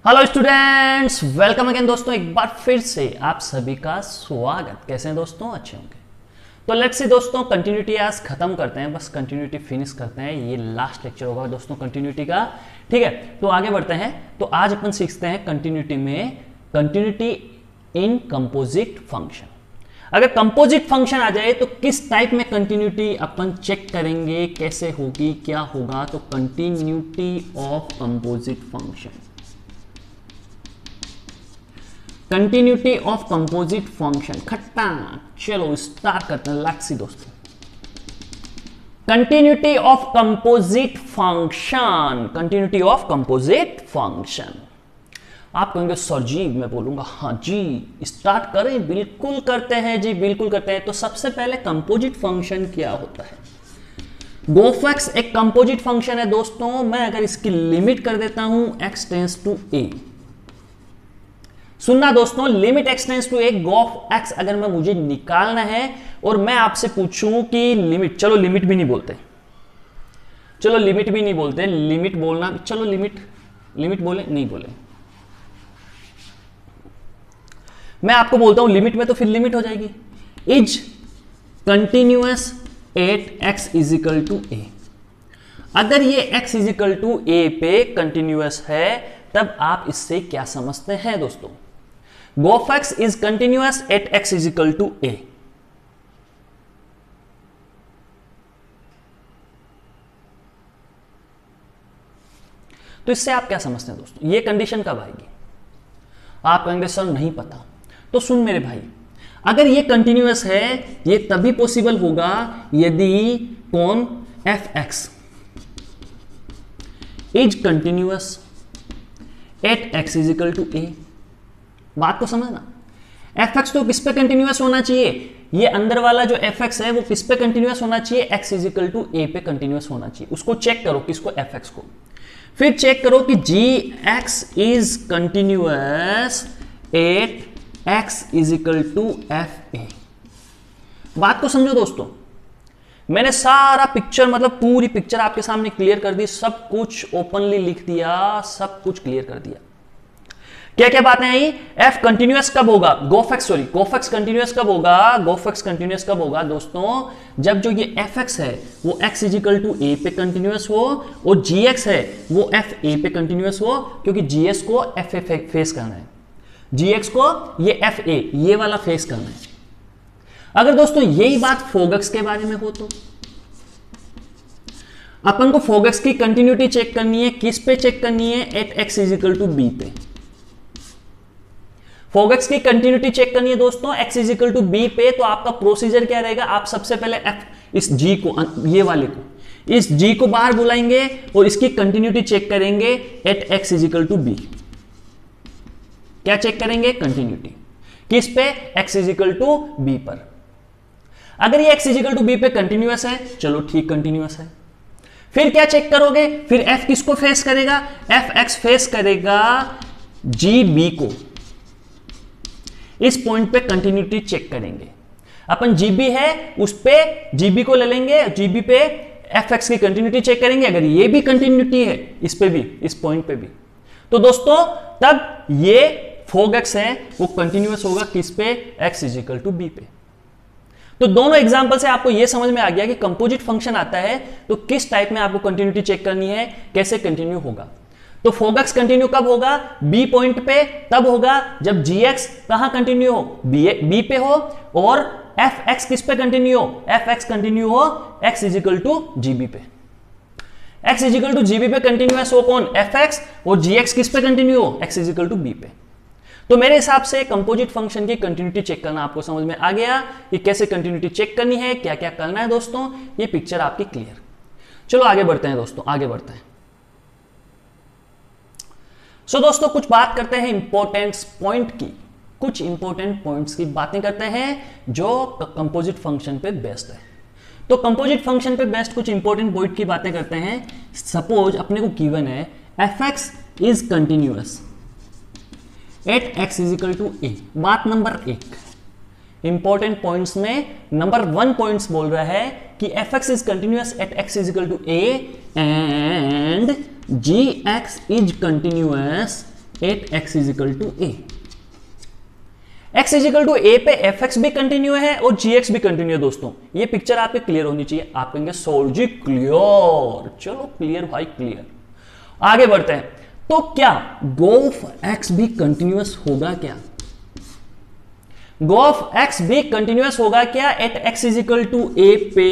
Hello students, welcome again दोस्तों। एक बार फिर से आप सभी का स्वागत। कैसे हैं दोस्तों? अच्छे होंगे। तो लेट्स सी दोस्तों, कंटिन्यूटी आज खत्म करते हैं, बस कंटिन्यूटी फिनिश करते हैं। ये लास्ट लेक्चर होगा दोस्तों कंटिन्यूटी का, ठीक है। तो आगे बढ़ते हैं। तो आज अपन सीखते हैं कंटिन्यूटी में कंटिन्यूटी इन कंपोजिट फंक्शन। अगर कंपोजिट फंक्शन आ जाए तो किस टाइप में कंटिन्यूटी अपन चेक करेंगे, कैसे होगी, क्या होगा। तो continuity of composite function, continuity of composite function खट्टा। चलो स्टार्ट करते हैं। लेट्स सी दोस्तों, continuity of composite function, continuity of composite function. आप कहेंगे सर जी, मैं बोलूंगा हाँ जी, स्टार्ट करें। बिल्कुल करते हैं जी, बिल्कुल करते हैं। तो सबसे पहले कंपोजिट फंक्शन क्या होता है? गोफेक्स एक कंपोजिट फंक्शन है दोस्तों। मैं अगर इसकी लिमिट कर देता हूं x टेंस टू a, सुनना दोस्तों, limit x tends to a g of x अगर मैं मुझे निकालना है और मैं आपसे पूछूं कि लिमिट, चलो लिमिट भी नहीं बोलते, चलो लिमिट भी नहीं बोलते, लिमिट बोलना, चलो लिमिट बोले, नहीं बोले, मैं आपको बोलता हूं लिमिट में, तो फिर लिमिट हो जाएगी is continuous at x is equal to a। अगर ये x is equal to a पे कंटिन्यूअस है, तब आप इससे क्या समझते हैं दोस्तों? G of x is continuous at x is equal to a। तो इससे आप क्या समझते हैं दोस्तों? ये कंडीशन कब आएगी? आप कहेंगे सर नहीं पता। तो सुन मेरे भाई, अगर ये कंटिन्यूअस है, ये तभी पॉसिबल होगा यदि कौन fx is continuous at x is equal to a। बात को समझना, fx तो किस पे कंटिन्यूअस होना चाहिए? ये अंदर वाला जो fx है वो किस पे कंटिन्यूअस होना चाहिए? x is equal to a पे कंटिन्यूअस होना चाहिए। उसको चेक करो, किसको? fx को। फिर चेक करो कि gx is continuous at x is equal to fa। बात को समझो दोस्तों, मैंने सारा पिक्चर, मतलब पूरी पिक्चर आपके सामने क्लियर कर दी, सब कुछ ओपनली लिख दिया, सब कुछ क्लियर कर दिया। क्या क्या बातें आई? f कंटिन्यूअस कब होगा? गोफेक्स कंटिन्यूअस कब होगा? गोफेक्स कंटिन्यूअस कब होगा दोस्तों? जब जो ये fx है वो x is equal to a पे कंटिन्यूअस हो, और gx है वो fa पे कंटिन्यूअस हो, क्योंकि gs को fa फेस करना है, gx को ये fa ये वाला फेस करना है। अगर दोस्तों यही बात फोगक्स के बारे में हो, तो अपन को फोगक्स की कंटिन्यूटी चेक करनी है। किस पे चेक करनी है? At x is equal to b पे। फोगक्स की कंटिन्यूटी चेक करनी है दोस्तों x is equal to b पे। तो आपका प्रोसीजर क्या रहेगा? आप सबसे पहले इस g को, ये वाले को, इस g को बाहर बुलाएंगे और इसकी कंटिन्यूटी चेक करेंगे at x is equal to b। क्या चेक करेंगे? कंटिन्यूटी। किस पे? x is equal to b पर। अगर ये x is equal to b पे कंटिन्यूअस है, चलो ठीक, कंटिन्यूअस है। फिर क्या चेक करोगे? फिर f किसको फेस करेगा? fx फेस करेगा gb को। इस पॉइंट पे कंटिन्यूटी चेक करेंगे अपन। gb है, उस पे gb को ले लेंगे, gb पे fx की कंटिन्यूटी चेक करेंगे। अगर ये भी कंटिन्यूटी है, इस पे भी, इस पॉइंट पे भी, तो दोस्तों तब ये फोगक्स है वो कंटिन्यूअस होगा किस पे? x is equal to b पे। तो दोनों एग्जांपल से आपको यह समझ में आ गया कि कंपोजिट फंक्शन आता है तो किस टाइप में आपको कंटिन्यूटी चेक करनी है, कैसे कंटिन्यू होगा। तो फोगक्स कंटिन्यू कब होगा? बी पॉइंट पे तब होगा जब gx कहां कंटिन्यू हो? b पे हो, और fx किस पे कंटिन्यू हो? fx कंटिन्यू हो x is equal to gb पे। x is equal to gb पे कंटिन्यूअस हो कौन? fx, और gx किस पे कंटिन्यू हो? x is equal to b पे। तो मेरे हिसाब से कंपोजिट फंक्शन की कंटिन्यूटी चेक करना आपको समझ में आ गया कि कैसे कंटिन्यूटी चेक करनी है, क्या क्या करना है दोस्तों। ये पिक्चर आपकी क्लियर। चलो आगे बढ़ते हैं दोस्तों, आगे बढ़ते हैं। सो दोस्तों कुछ बात करते हैं इंपॉर्टेंट पॉइंट की, कुछ इंपॉर्टेंट पॉइंट्स की बातें करते हैं जो कंपोजिट फंक्शन पे बेस्ड है। तो कंपोजिट फंक्शन पे बेस्ड कुछ इंपॉर्टेंट पॉइंट की बातें करते हैं। सपोज अपने को गिवन है fx is continuous at x is equal to a। बात नंबर 1, इंपॉर्टेंट पॉइंट्स में नंबर 1 पॉइंट्स बोल रहा है कि fx is continuous at x is equal to a एंड gx is continuous at x is equal to a. x is equal to a पे f x भी continue है और जी एक्स भी कंटिन्यू है। दोस्तों ये पिक्चर आपके क्लियर होनी चाहिए। आप कहेंगे सौर जी क्लियर, चलो क्लियर भाई क्लियर। आगे बढ़ते हैं। तो क्या गोफ एक्स भी कंटिन्यूअस होगा क्या? गोफ एक्स भी कंटिन्यूअस होगा क्या eight x is equal to a पे?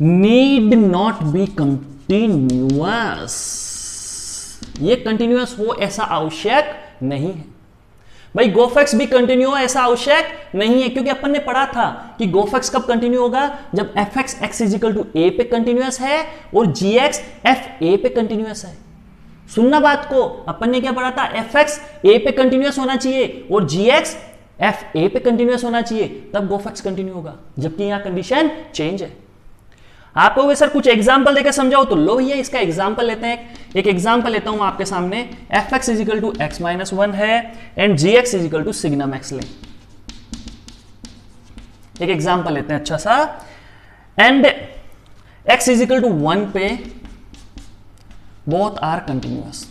Need not be continuous. ये कंटिन्यूअस हो ऐसा आवश्यक नहीं है भाई। गोफेक्स भी कंटिन्यू हो ऐसा आवश्यक नहीं है, क्योंकि अपन ने पढ़ा था कि गोफेक्स कब कंटिन्यू होगा? जब f x x is equal to a पे कंटिन्यूअस है और जी एक्स एफ ए पे कंटिन्यूअस है। सुनना बात को, अपन ने क्या पढ़ा था? एफ एक्स ए पे कंटिन्यूअस होना चाहिए और जी एक्स एफ ए पे कंटिन्यूअस होना चाहिए, तब गोफेक्स कंटिन्यू होगा। जबकि यहां कंडीशन चेंज है। आपको सर कुछ एग्जांपल देकर समझाओ, तो लो भैया इसका एग्जांपल लेते हैं। एक एग्जांपल लेता हूं आपके सामने। F x is equal to x minus one है and g x is equal to signum x लें। एक एग्जांपल लेते हैं अच्छा सा। And x is equal to one पे बोथ आर कंटिन्यूअस,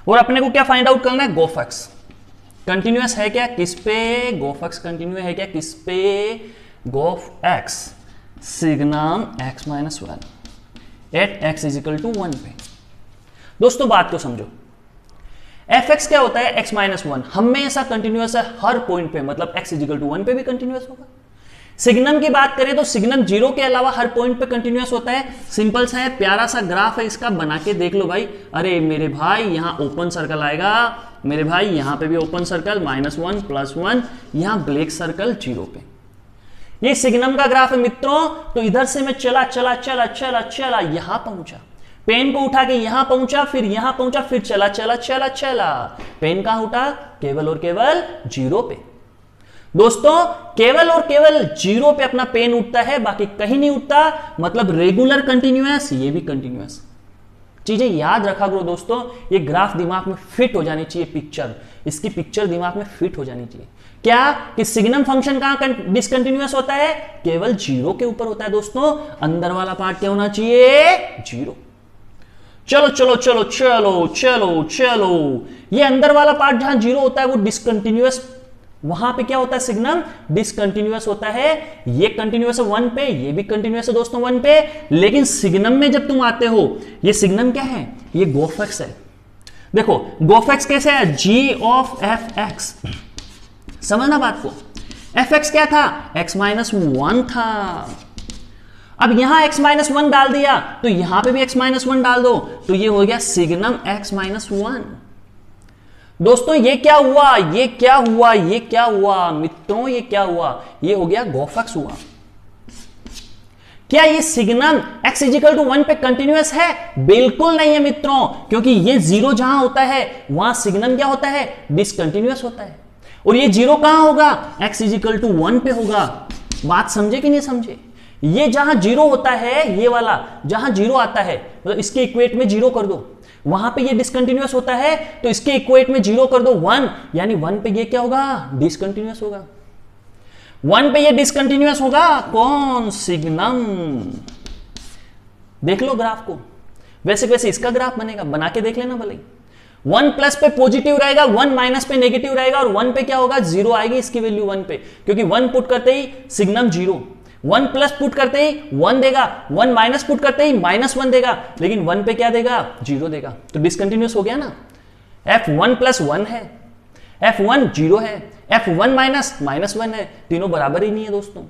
और अपने को क्या फाइंड आउट करना है? गोफेक्स कंटिन्यूअस है क्या किस पे? गोफेक्स कंटिन्यू है क्या किस पे? G of x signum x minus one at x is equal to one पे। दोस्तों बात को समझो, एफ एक्स क्या होता है? एक्स माइनस वन हमेशा कंटिन्यूअस है हर पॉइंट पे, मतलब एक्स इजिकल टू वन पे भी कंटिन्यूअस होगा। सिग्नम की बात करें तो सिग्नम जीरो के अलावा हर पॉइंट पे कंटिन्यूअस होता है। सिंपल सा है, प्यारा सा ग्राफ है इसका, बना के देख लो भाई। अरे मेरे भाई यहां ओपन सर्कल आएगा, मेरे भाई यहां पे भी open circle minus one plus one, यहां ब्लैक सर्कल जीरो पे। ये सिग्नम का ग्राफ है मित्रों। तो इधर से मैं चला चला चला चला चला यहां पहुंचा, पेन को उठा के यहां पहुंचा, फिर यहां पहुंचा, फिर चला चला चला चला, पेन कहां उठा? केवल और केवल जीरो पे। दोस्तों केवल और केवल जीरो पे अपना पेन उठता है, बाकी कहीं नहीं उठता, मतलब रेगुलर कंटिन्यूअस, ये भी कंटिन्यूअस। चीजें याद रखा करो दोस्तों, ये ग्राफ दिमाग में फिट हो जानी चाहिए, पिक्चर इसकी पिक्चर दिमाग में फिट हो जानी चाहिए। क्या कि सिग्नम फंक्शन कहां डिसकंटिन्यूअस होता है? केवल जीरो के ऊपर होता है दोस्तों। अंदर वाला पार्ट क्या होना चाहिए? जीरो। चलो चलो चलो चलो चलो चलो, ये अंदर वाला पार्ट जहां जीरो होता है वो डिसकंटिन्यूअस, वहां पे क्या होता है? सिग्नम डिसकंटिन्यूअस होता है। ये कंटिन्यूअस है वन पे, ये भी कंटिन्यूअस है दोस्तों वन पे। लेकिन सिग्नम में जब तुम आते हो, ये सिग्नम क्या है? ये गोफेक्स है। देखो गोफेक्स कैसे है? जी ऑफ एफ एक्स, समझना बात को। एफ एक्स क्या था? एक्स माइनस वन था। अब यहां एक्स माइनस वन डाल दिया तो यहां पे भी एक्स माइनस वन डाल दो, तो ये हो गया सिग्नम एक्स माइनस वन। दोस्तों ये क्या हुआ? ये क्या हुआ? ये क्या हुआ मित्रों? ये क्या हुआ? ये हो गया गोफेक्स हुआ। क्या ये signum x is equal to one पे कंटिन्यूअस है? बिल्कुल नहीं है मित्रों, क्योंकि ये जीरो जहां होता है वहां सिग्नम क्या होता है? डिसकंटिन्यूअस होता है। और ये जीरो कहां होगा? x इजिकल टू वन पे होगा। बात समझे कि नहीं समझे? ये जहां जीरो होता है, ये वाला जहां जीरो आता है, मतलब इसके इक्वेट में जीरो कर दो, वहां पे ये डिसकंटिन्यूअस होता है, तो इसके इक्वेट में जीरो कर दो वन, यानी वन पे ये क्या होगा? डिसकंटिन्यूअस होगा। वन पे ये डिसकंटिन्यूअस होगा कौन? सिग्नम। देख लो ग्राफ को, वैसे वैसे इसका ग्राफ बनेगा, बना के देख लेना भले। वन प्लस पे पॉजिटिव रहेगा, वन माइनस पे नेगेटिव रहेगा, और वन पे क्या होगा? जीरो आएगी इसकी वैल्यू वन पे, क्योंकि वन पुट करते ही signum zero, one plus put करते ही वन देगा, वन माइनस पुट करते ही माइनस वन देगा, लेकिन वन पे क्या देगा? जीरो देगा। तो डिसकंटिन्यूअस हो गया ना। एफ वन प्लस वन है, एफ वन जीरो है, F one minus minus one है, तीनों बराबर ही नहीं है दोस्तों।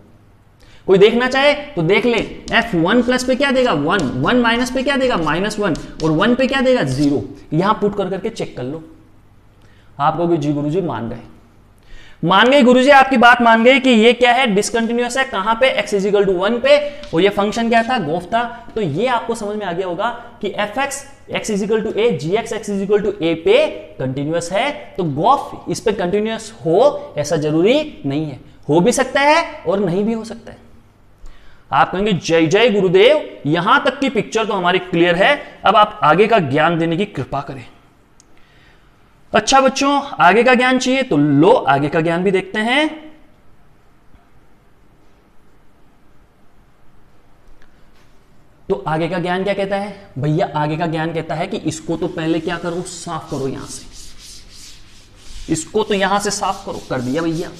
कोई देखना चाहे तो देख ले, एफ वन प्लस पे क्या देगा? वन, वन माइनस पे क्या देगा? माइनस वन, और वन पे क्या देगा? जीरो। यहां पुट कर करके चेक कर लो। आप कहोगे जी गुरुजी मान गए, मान गए गुरुजी, आपकी बात मान गए कि ये क्या है? डिसकंटिन्यूअस है। कहां पे? एक्स इजिकल टू वन पे, और ये फंक्शन क्या था? गोफ था। तो ये आपको समझ में आ गया होगा कि f x x is equal to a, g x x is equal to a पे कंटिन्यूअस है। तो गोफ इस पे कंटिन्यूअस हो ऐसा जरूरी नहीं है, हो भी सकता है और नहीं भी हो सकता है। आप कहेंगे जय जय गुरुदेव, यहां तक की पिक्चर तो हमारी क्लियर है, अब आप आगे का ज्ञान देने की कृपा करें। अच्छा बच्चों, आगे का ज्ञान चाहिए तो लो आगे का ज्ञान भी देखते हैं। तो आगे का ज्ञान क्या कहता है भैया, आगे का ज्ञान कहता है कि इसको तो पहले क्या करो, साफ करो यहां से, इसको तो यहां से साफ करो, कर दिया भैया।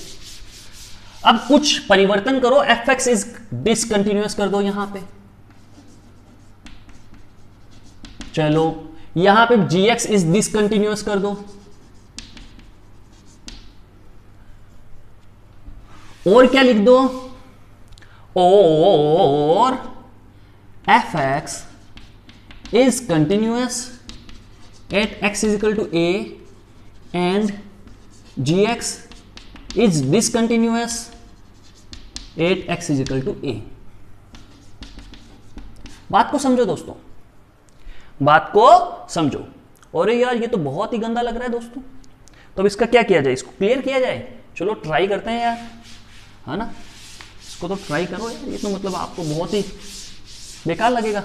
अब कुछ परिवर्तन करो, एफ एक्स इज डिसकंटिन्यूअस कर दो यहां पे, चलो यहां पे जी एक्स इज डिसकंटिन्यूअस कर दो, और क्या लिख दो, और f x is continuous at x is equal to a and g x is discontinuous at x is equal to a. बात को समझो दोस्तों, बात को समझो। और यार ये तो बहुत ही गंदा लग रहा है दोस्तों, तो अब इसका क्या किया जाए, इसको क्लियर किया जाए, चलो ट्राई करते हैं यार, है ना, इसको तो ट्राई करो यार, ये तो मतलब आपको बहुत ही बेकार लगेगा।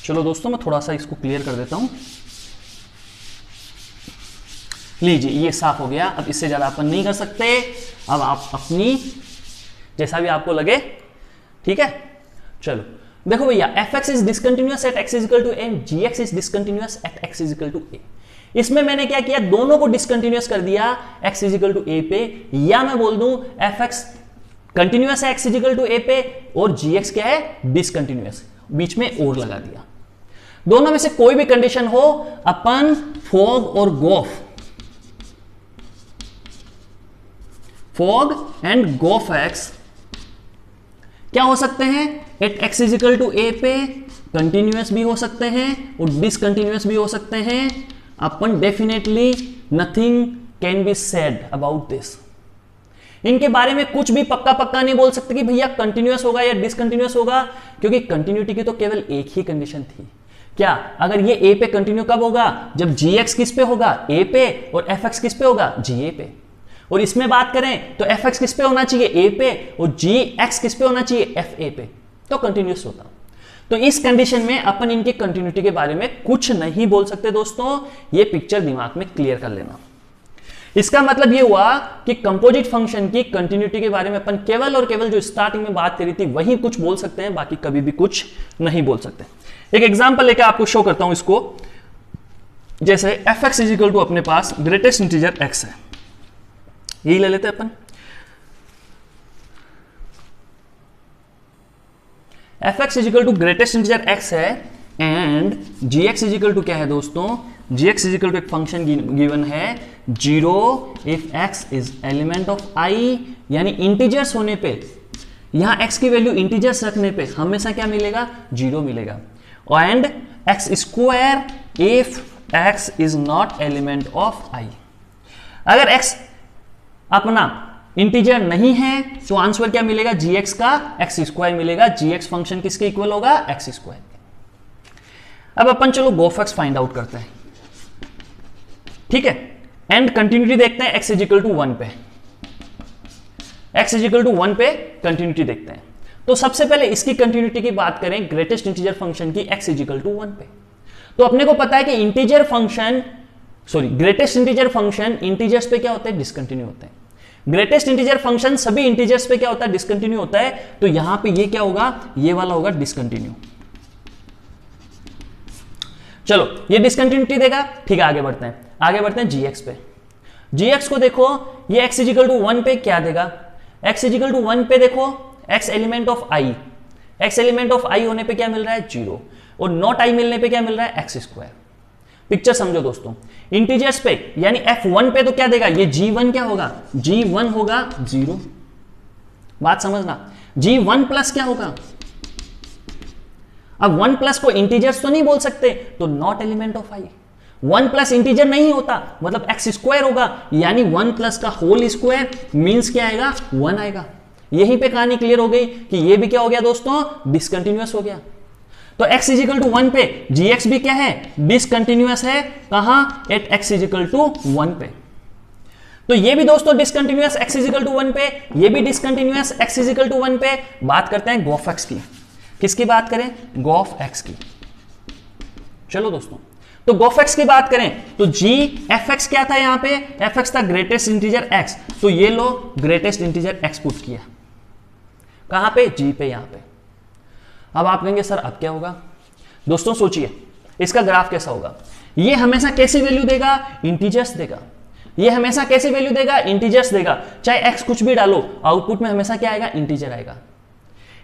चलो दोस्तों मैं थोड़ा सा इसको क्लियर कर देता हूं, लीजिए ये साफ हो गया। अब इससे ज्यादा अपन नहीं कर सकते, अब आप अपनी जैसा भी आपको लगे, ठीक है। चलो देखो भैया, f x is discontinuous at x is equal to a, g x is discontinuous at x is equal to a. इसमें मैंने क्या किया, दोनों को डिसकंटिन्यूअस कर दिया x is equal to a पे, या मैं बोल दूं एफ एक्स कंटिन्यूअस है x is equal to a पे, और जी एक्स क्या है, डिसकंटिन्यूअस, बीच में और लगा दिया। दोनों में से कोई भी कंडीशन हो, अपन फॉग और गोफ, फॉग एंड गोफ एक्स क्या हो सकते हैं, at x is equal to a पे कंटिन्यूअस भी हो सकते हैं और डिसकंटिन्यूअस भी हो सकते हैं। अपन definitely nothing can be said about this, इनके बारे में कुछ भी पक्का पक्का नहीं बोल सकते कि भैया कंटिन्यूअस होगा या डिसकंटिन्यूअस होगा, क्योंकि कंटिन्यूटी की तो केवल एक ही कंडीशन थी। क्या, अगर ये ए पे कंटिन्यू कब होगा, जब जी एक्स किस पे होगा, ए पे, और एफ एक्स किस पे होगा, जी ए पे। और इसमें बात करें तो एफ एक्स किस पे होना चाहिए, ए पे, और जी एक्स किस पे होना चाहिए, एफ ए पे, तो कंटिन्यूअस होता। तो इस कंडीशन में अपन इनकी कंटिन्यूटी के बारे में कुछ नहीं बोल सकते दोस्तों, ये पिक्चर दिमाग में क्लियर कर लेना। इसका मतलब ये हुआ कि कंपोजिट फंक्शन की कंटिन्यूटी के बारे में अपन केवल और केवल जो स्टार्टिंग में बात करी थी वही कुछ बोल सकते हैं, बाकी कभी भी कुछ नहीं बोल सकते। एक एग्जांपल लेकर आपको शो करता हूं इसको, जैसे f x is equal to अपने पास ग्रेटेस्ट इंटीजर एक्स है, यही ले लेते हैं अपन। F x is equal to greatest integer x है and g x is equal to क्या है दोस्तों, g x is equal to एक फंक्शन गिवन है 0 if x is element of i, यानी इंटीजर्स होने पे, यहां x की वैल्यू इंटीजर्स रखने पे हमेशा क्या मिलेगा, 0 मिलेगा। And x square if x is not element of i, अगर x अपना इंटीजर नहीं है तो आंसर क्या मिलेगा, gx का x स्क्वायर मिलेगा। gx फंक्शन किसके इक्वल होगा, x स्क्वायर। अब अपन चलो गोफ एक्स फाइंड आउट करते हैं, ठीक है, एंड कंटिन्यूटी देखते हैं x इज इक्वल टू 1 पे, x इज इक्वल टू 1 पे कंटिन्यूटी देखते हैं। तो सबसे पहले इसकी कंटिन्यूटी की बात करें ग्रेटेस्ट इंटीजर फंक्शन की x इज इक्वल टू 1 पे, तो अपने को पता है कि integer function, sorry greatest integer function integers पे क्या होता है, डिसकंटिन्यू होते हैं। ग्रेटेस्ट इंटीजर फंक्शन सभी इंटीजर्स पे क्या होता है, डिसकंटिन्यू होता है। तो यहां पे ये क्या होगा, ये वाला होगा डिसकंटिन्यू। चलो ये डिसकंटिन्यूटी देगा, ठीक है, आगे बढ़ते हैं, आगे बढ़ते हैं gx पे। gx को देखो, ये x इजिकल टू 1 पे क्या देगा, x इजिकल टू 1 पे देखो x element of i, x element of i होने पे क्या मिल रहा है 0, और नॉट i मिलने पे क्या मिल रहा है x स्क्वायर। पिक्चर समझो दोस्तों, इंटीजर्स पे यानी f1 पे तो क्या देगा, ये g1 क्या होगा, g1 होगा 0, बात समझना। g1 प्लस क्या होगा, अब 1 प्लस को इंटीजर्स तो नहीं बोल सकते, तो not element of i। 1 plus integer नहीं होता, मतलब x स्क्वायर होगा, यानी 1 प्लस का होल स्क्वायर मींस क्या आएगा, 1 आएगा। यहीं पे कहानी क्लियर हो गई कि ये भी क्या हो गया दोस्तों, डिसकंटिन्यूअस हो गया। तो x इजिकल टू 1 पे gx भी क्या है, डिसकंटिन्यूअस है, कहां, एट x इजिकल टू 1 पे। तो ये भी दोस्तों डिसकंटिन्यूअस x इजिकल टू 1 पे, ये भी डिसकंटिन्यूअस x इजिकल टू 1 पे। बात करते हैं गोफ x की, किसकी बात करें, गोफ x की। चलो दोस्तों, तो गोफ x की बात करें तो g एफ एक्स क्या था, यहां पे एफ एक्स था ग्रेटेस्ट इंटीजर x, तो ये लो ग्रेटेस्ट इंटीजर x पुट किया, कहां पे, g पे, यहां पे। अब आप कहेंगे सर अब क्या होगा? दोस्तों सोचिए इसका ग्राफ कैसा होगा। ये हमेशा कैसी वैल्यू देगा? इंटीजर्स देगा। ये हमेशा कैसी वैल्यू देगा? इंटीजर्स देगा। चाहे एक्स कुछ भी डालो, आउटपुट में हमेशा क्या आएगा? इंटीजर आएगा।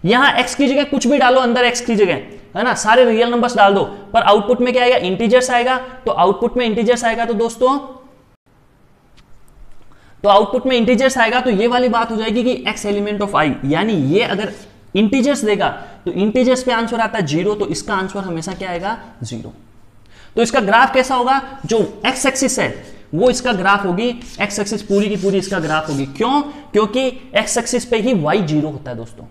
यहां एक्स की जगह कुछ भी डालो, अंदर एक्स की जगह, है ना, सारे रियल नंबर्स डाल दो, पर आउटपुट में क्या आएगा? इंटीजर्स आएगा। तो आउटपुट में इंटीजर्स आएगा तो दोस्तों, तो आउटपुट में इंटीजर्स आएगा तो ये वाली बात हो जाएगी कि एक्स एलिमेंट ऑफ आई, यानी ये अगर इंटीजर्स देगा तो इंटीजर्स पे आंसर आता है 0, तो इसका आंसर हमेशा क्या आएगा? 0। तो इसका ग्राफ कैसा होगा? जो एक्स एक्सिस है वो इसका ग्राफ होगी, एक्स एक्सिस पूरी की पूरी इसका ग्राफ होगी। क्यों? क्योंकि एक्स एक्सिस पे ही y 0 होता है दोस्तों,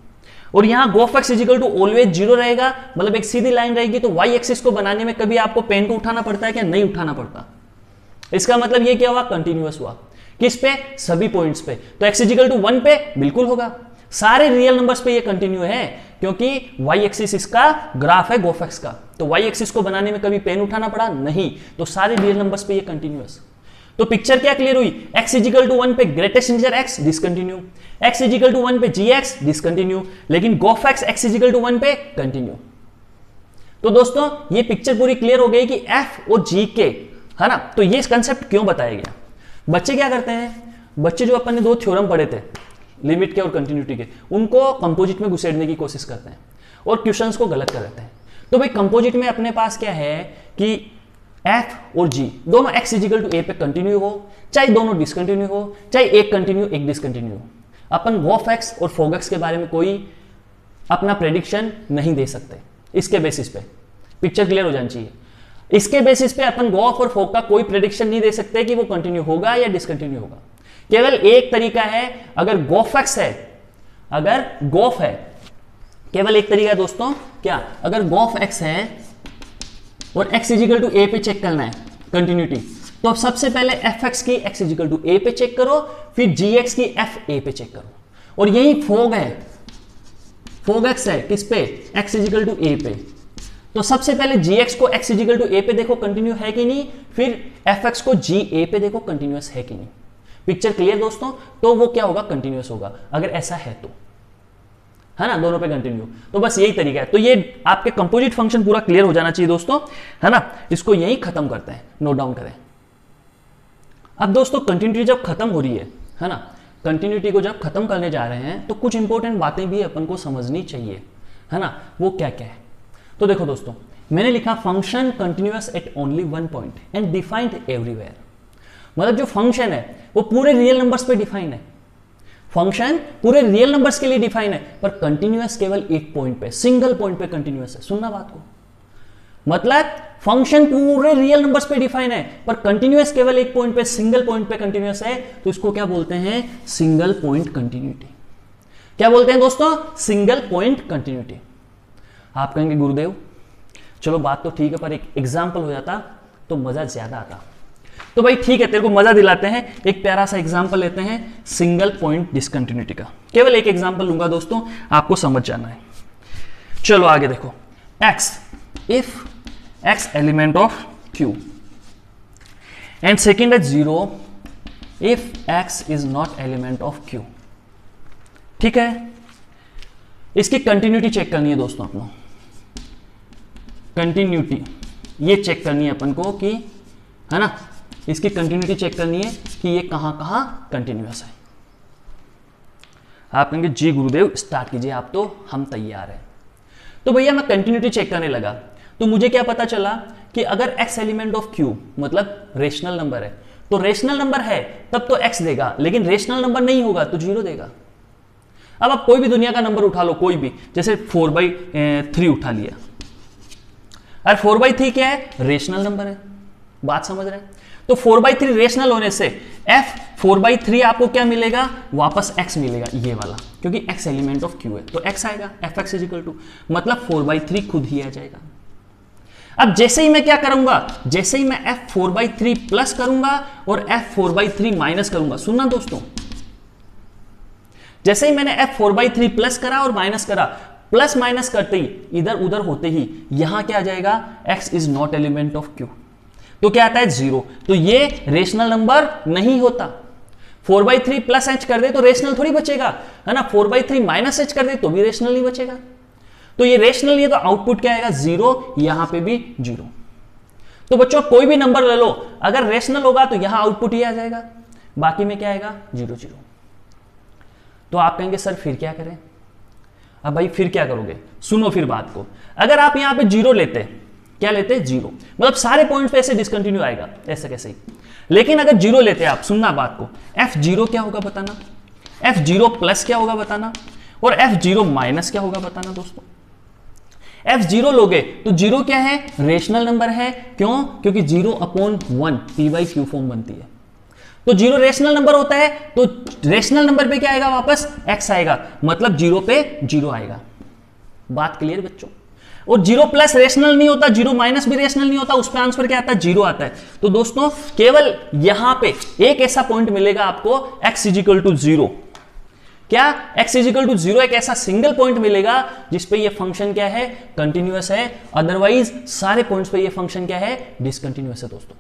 और यहां गोफ एक्स इजिकल टू ऑलवेज 0 रहेगा, मतलब एक सीधी लाइन रहेगी। तो y एक्सिस को बनाने में कभी आपको पेन को उठाना पड़ता है क्या? नहीं उठाना पड़ता। इसका मतलब ये क्या हुआ? कंटिन्यूअस हुआ। किस पे? सभी पॉइंट्स पे। तो x इजिकल टू 1 पे बिल्कुल होगा, सारे रियल नंबर्स पे ये कंटिन्यू है, क्योंकि y एक्सिस इसका ग्राफ है गोफ एक्स का। तो y एक्सिस को बनाने में कभी पेन उठाना पड़ा? नहीं। तो सारे रियल नंबर्स पे ये कंटिन्यूअस। तो पिक्चर क्या क्लियर हुई? x इजिकल टू 1 पे greatest integer x discontinue, x is equal to 1 पे gx डिसकंटिन्यू, लेकिन गोफ एक्स x इजिकल टू 1 पे कंटिन्यू। तो दोस्तों ये पिक्चर पूरी क्लियर हो गई कि f और g के, है ना, तो ये कंसेप्ट क्यों बताया गया। बच्चे क्या करते हैं? बच्चे जो अपन ने 2 थ्योरम पढ़े थे, लिमिट के और कंटिन्यूटी के, उनको कंपोजिट में घुसेड़ने की कोशिश करते हैं और क्वेश्चंस को गलत कर देते हैं। तो भाई कंपोजिट में अपने पास क्या है कि f और g दोनों x इजिकल टू a पे कंटिन्यू हो, चाहे दोनों डिसकंटिन्यू हो, चाहे एक कंटिन्यू एक डिसकंटिन्यू हो। अपन गोफ एक्स और फोग एक्स के बारे में कोई अपना प्रेडिक्शन नहीं दे सकते। इसके बेसिस पे पिक्चर क्लियर हो जानी चाहिए। इसके बेसिस पे अपन गोफ और फोग का कोई प्रेडिक्शन नहीं दे सकते कि वो कंटिन्यू होगा या डिसकंटिन्यू होगा। केवल एक तरीका है, अगर गोफ एक्स है, अगर गोफ है, केवल एक तरीका है दोस्तों, क्या? अगर गोफ एक्स है और x इजिकल टू a पे चेक करना है कंटिन्यूटी, तो सबसे पहले एफ एक्स की x इजिकल टू a पे चेक करो, फिर gx की f a पे चेक करो। और यही फोग है, फोग एक्स है किस पे? x इजिकल टू a पे। तो सबसे पहले gx को x इजिकल टू a पे देखो कंटिन्यू है कि नहीं, फिर fx को ga पे देखो कंटिन्यूअस है कि नहीं। पिक्चर क्लियर दोस्तों? तो वो क्या होगा? कंटिन्यूअस होगा, अगर ऐसा है तो, है ना, दोनों पे कंटिन्यू। तो बस यही तरीका है। तो ये आपके कंपोजिट फंक्शन पूरा क्लियर हो जाना चाहिए दोस्तों, है ना। इसको यही खत्म करते हैं, नोट डाउन करें। अब दोस्तों कंटिन्यूटी जब खत्म हो रही है ना, कंटिन्यूटी को जब खत्म करने जा रहे हैं तो कुछ इंपॉर्टेंट बातें भी अपन को समझनी चाहिए, है ना। वो क्या क्या है? तो देखो दोस्तों, मैंने लिखा function continuous at only one point and defined everywhere. मतलब जो फंक्शन है वो पूरे रियल नंबर्स पे डिफाइन है, फंक्शन पूरे रियल नंबर्स के लिए डिफाइन है, पर कंटिन्यूअस केवल एक पॉइंट पे, सिंगल पॉइंट पे कंटिन्यूअस है। सुनना बात को, मतलब फंक्शन पूरे रियल नंबर्स पे डिफाइन है, पर कंटिन्यूअस केवल एक पॉइंट पे, सिंगल पॉइंट पे कंटिन्यूअस है। तो इसको क्या बोलते हैं? Single point continuity. क्या बोलते हैं दोस्तों? Single point continuity. आप कहेंगे गुरुदेव चलो बात तो ठीक है, पर एक एग्जाम्पल हो जाता तो मजा ज्यादा आता। तो भाई ठीक है, तेरे को मजा दिलाते हैं, एक प्यारा सा एग्जांपल लेते हैं सिंगल पॉइंट डिसकंटिन्यूटी का। केवल एक एग्जांपल लूंगा दोस्तों, आपको समझ जाना है। चलो आगे देखो, x if x element of q and second है 0 if x is not element of q। ठीक है, इसकी कंटिन्यूटी चेक करनी है दोस्तों अपनों, कंटिन्यूटी ये चेक करनी है अपन को कि, है ना, इसकी कंटिन्यूटी चेक करनी है कि ये कहां कहां कंटिन्यूअस है। आप कहेंगे जी गुरुदेव स्टार्ट कीजिए आप, तो हम तैयार हैं। तो भैया मैं कंटिन्यूटी चेक करने लगा, तो मुझे क्या पता चला कि अगर x एलिमेंट ऑफ q मतलब रेशनल नंबर है, तो रेशनल नंबर है तब तो x देगा, लेकिन रेशनल नंबर नहीं होगा तो 0 देगा। अब आप कोई भी दुनिया का नंबर उठा लो, कोई भी, जैसे 4/3 उठा लिया, और 4/3 क्या है? रेशनल नंबर है। बात समझ रहे हैं? तो 4/3 रेशनल होने से f 4/3 आपको क्या मिलेगा? वापस x मिलेगा, ये वाला, क्योंकि x एलिमेंट ऑफ q है तो x आएगा, fx इज इक्वल टू, मतलब 4/3 खुद ही आ जाएगा। अब जैसे ही मैं क्या करूंगा, जैसे ही मैं f 4/3 प्लस करूंगा और f 4/3 माइनस करूंगा, सुनना दोस्तों, जैसे ही मैंने f 4/3 प्लस करा और माइनस करा, प्लस माइनस करते ही इधर उधर होते ही यहां क्या आ जाएगा? x is not element of q, तो क्या आता है? 0। तो ये रेशनल नंबर नहीं होता। 4/3 प्लस h कर दे तो रेशनल थोड़ी बचेगा, है ना। 4/3 माइनस h कर दे तो भी रेशनल नहीं बचेगा। तो ये रेशनल है तो आउटपुट क्या आएगा 0, यहां पे भी 0। तो बच्चों कोई भी नंबर ले लो, अगर रेशनल होगा तो यहां आउटपुट ही आ जाएगा, बाकी में क्या आएगा 0 0। तो आप कहेंगे सर फिर क्या करें? अब भाई फिर क्या करोगे, सुनो फिर बात को। अगर आप यहां पे 0 लेते, क्या लेते 0, मतलब सारे पॉइंट्स पे ऐसे डिसकंटिन्यू आएगा, ऐसे कैसे ही। लेकिन अगर 0 लेते आप, सुनना बात को, f0 क्या होगा बताना, f0 प्लस क्या होगा बताना, और f0 माइनस क्या होगा बताना दोस्तों। f0 लोगे तो 0 क्या है, रेशनल नंबर है, क्यों, क्योंकि 0/1 p/q फॉर्म बनती है। तो 0 रेशनल नंबर होता है, तो रेशनल नंबर पे क्या आएगा, वापस x आएगा, मतलब 0 पे 0 आएगा। बात क्लियर बच्चों। और 0 प्लस रेशनल नहीं होता, 0 माइनस भी रेशनल नहीं होता, उस पे आंसर क्या आता है 0 आता है। तो दोस्तों केवल यहां पे एक ऐसा पॉइंट मिलेगा आपको x = 0। क्या x = 0 एक ऐसा सिंगल पॉइंट मिलेगा जिस पे ये फंक्शन क्या है, कंटिन्यूअस है, अदरवाइज सारे पॉइंट्स पे ये फंक्शन क्या है, डिसकंटिन्यूअस है दोस्तों।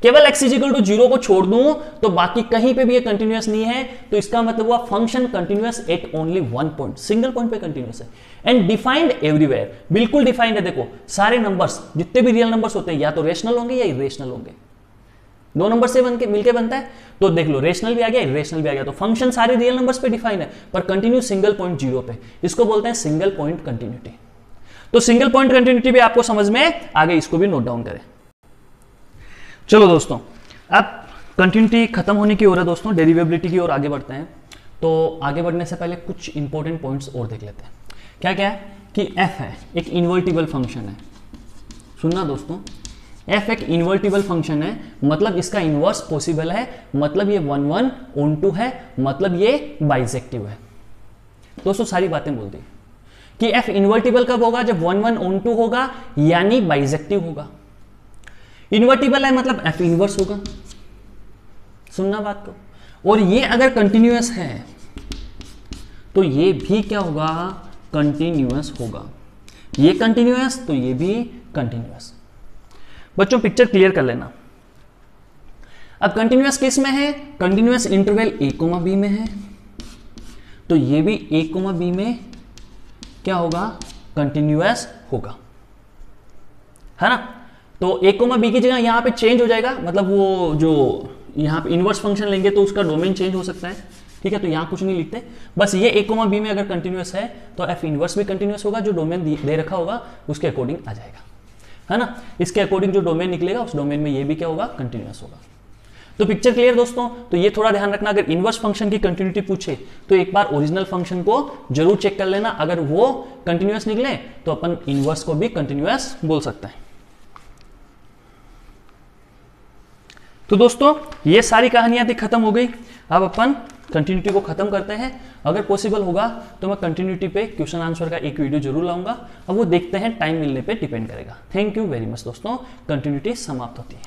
केवल x = 0 को छोड़ दूं तो बाकी कहीं पे भी ये कंटिन्यूअस नहीं है, तो इसका मतलब हुआ function continuous at only one point, single point पे कंटिन्यूअस है, एंड डिफाइंड एवरीवेयर, बिल्कुल डिफाइंड है। देखो सारे नंबर्स जितने भी रियल नंबर्स होते हैं या तो रेशनल होंगे या इरेशनल होंगे, दो नंबर से मिलके बनता है। तो देख लो रेशनल भी आ गया, इरेशनल भी आ गया, तो फंक्शन सारे रियल नंबर्स पे डिफाइन है, पर कंटिन्यू सिंगल पॉइंट 0 पे, इसको बोलते हैं सिंगल पॉइंट कंटिन्यूटी। तो सिंगल पॉइंट कंटिन्यूटी भी आपको समझ में आ गई, इसको भी नोट डाउन करें। चलो दोस्तों अब कंटिन्यूटी खत्म होने की ओर है दोस्तों, डेरिवेबिलिटी की ओर आगे बढ़ते हैं। तो आगे बढ़ने से पहले कुछ इंपॉर्टेंट पॉइंट्स और देख लेते हैं। क्या क्या है कि f है एक इन्वर्टिबल फंक्शन है, सुनना दोस्तों, f एक इन्वर्टिबल फंक्शन है, मतलब इसका इन्वर्स पॉसिबल है, मतलब ये 1 1 on2 है, मतलब ये बाइजेक्टिव है। दोस्तों सारी बातें बोलती कि f इन्वर्टिबल कब होगा, जब 1 1 on2 होगा, यानी बाइजेक्टिव होगा। इन्वर्टिबल है मतलब f इनवर्स होगा, सुनना बात को। और ये अगर कंटिन्यूअस है तो ये भी क्या होगा, कंटिन्यूअस होगा। ये कंटिन्यूअस तो ये भी कंटिन्यूअस। बच्चों पिक्चर क्लियर कर लेना। अब कंटिन्यूअस किस में है, कंटिन्यूअस इंटरवल a, b में है, तो ये भी a, b में क्या होगा, कंटिन्यूअस होगा, है ना। तो a, b की जगह यहां पे चेंज हो जाएगा, मतलब वो जो यहां पे इनवर्स फंक्शन लेंगे तो उसका डोमेन चेंज हो सकता है, ठीक है। तो यहां कुछ नहीं लिखते, बस ये a, b में अगर कंटिन्यूअस है तो f इनवर्स भी कंटिन्यूअस होगा, जो डोमेन दे रखा होगा उसके अकॉर्डिंग आ जाएगा, है ना। इसके अकॉर्डिंग जो डोमेन निकलेगा उस डोमेन में ये भी क्या होगा, कंटिन्यूअस होगा। तो पिक्चर क्लियर दोस्तों। तो ये थोड़ा ध्यान रखना, अगर इनवर्स फंक्शन की कंटिन्यूटी पूछे तो एक बार ओरिजिनल फंक्शन को जरूर चेक कर लेना, अगर वो कंटिन्यूअस निकले तो अपन इनवर्स को भी कंटिन्यूअस बोल सकते हैं। तो दोस्तों ये सारी कहानियां थी, खत्म हो गई। अब अपन कंटिन्यूटी को खत्म करते हैं। अगर पॉसिबल होगा तो मैं कंटिन्यूटी पे क्वेश्चन आंसर का एक वीडियो जरूर लाऊंगा, अब वो देखते हैं, टाइम मिलने पे डिपेंड करेगा। थैंक यू वेरी मच दोस्तों, कंटिन्यूटी समाप्त होती है।